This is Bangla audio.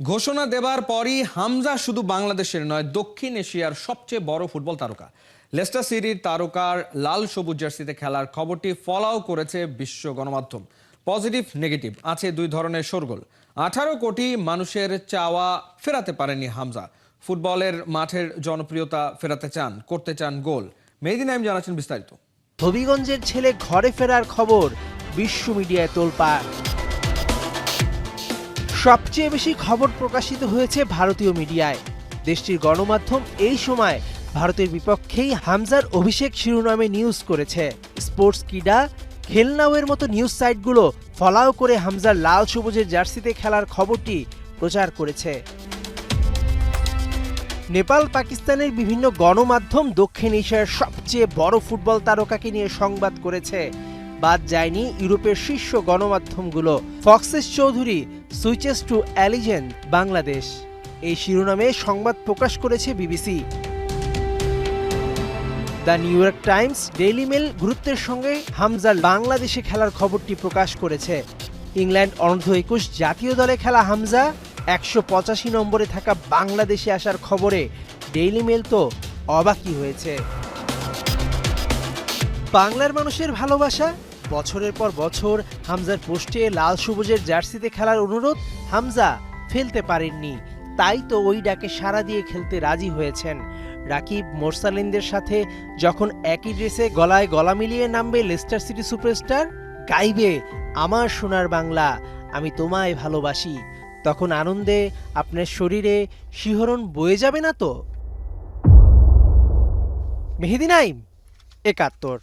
ঘোষণা দেবার পরই হামজা শুধু বাংলাদেশের নয়, দক্ষিণ এশিয়ার সবচেয়ে বড় ফুটবল তারকা। লেস্টার সিটির তারকার লাল সবুজ জার্সিতে খেলার খবরটি ফলাও করেছে বিশ্ব গণমাধ্যম। পজিটিভ নেগেটিভ আছে দুই ধরনের শোরগোল। 18 কোটি মানুষের চাওয়া ফেরাতে পারেনি হামজা। ফুটবলের মাঠের জনপ্রিয়তা ফেরাতে চান, করতে চান গোল। মেহেদী নাইম জানাচ্ছেন বিস্তারিত। হবিগঞ্জের ছেলে ঘরে ফেরার খবর বিশ্ব মিডিয়ায় তোলপাড়। সবচেয়ে বেশি খবর প্রকাশিত হয়েছে ভারতীয় মিডিয়ায়। দেশটির গণমাধ্যম এই সময় ভারতের বিপক্ষেই হামজার অভিষেক শিরোনামে নিউজ করেছে। স্পোর্টস কিডা, খেলনাওয়ের মতো নিউজ সাইটগুলো ফলাও করে হামজার লাল সবুজের জার্সিতে খেলার খবরটি প্রচার করেছে। নেপাল, পাকিস্তানের বিভিন্ন গণমাধ্যম দক্ষিণ এশিয়ার সবচেয়ে বড় ফুটবল তারকাকে নিয়ে সংবাদ করেছে। বাদ যায়নি ইউরোপের শীর্ষ গণমাধ্যমগুলো। Foxes Chowdhury switches to allegiance Bangladesh এই শিরোনামে সংবাদ প্রকাশ করেছে BBC. The New York Times, daily mail গুরুত্বের সঙ্গে হামজার বাংলাদেশে খেলার খবরটি প্রকাশ করেছে। ইংল্যান্ড অনূর্ধ্ব-21 জাতীয় দলে খেলা হামজা 185 নম্বরে থাকা বাংলাদেশে আসার খবরে ডেইলি মেল তো অবাকই হয়েছে। বাংলার মানুষের ভালোবাসা, বছরের পর বছর হামজার পোস্টে লাল সবুজের জার্সিতে খেলার অনুরোধ হামজা ফেলতে পারেননি। তাই তো ওই ডাকে সাড়া দিয়ে খেলতে রাজি হয়েছেন। রাকিব, মোরসালিনদের সাথে যখন একই ড্রেসে গলায় গলা মিলিয়ে নামবে লেস্টার সিটি সুপারস্টার, গাইবে আমার সোনার বাংলা, আমি তোমায় ভালোবাসি, তখন আনন্দে আপনার শরীরে শিহরণ বয়ে যাবে না তো? মেহেদী নাইম, 71।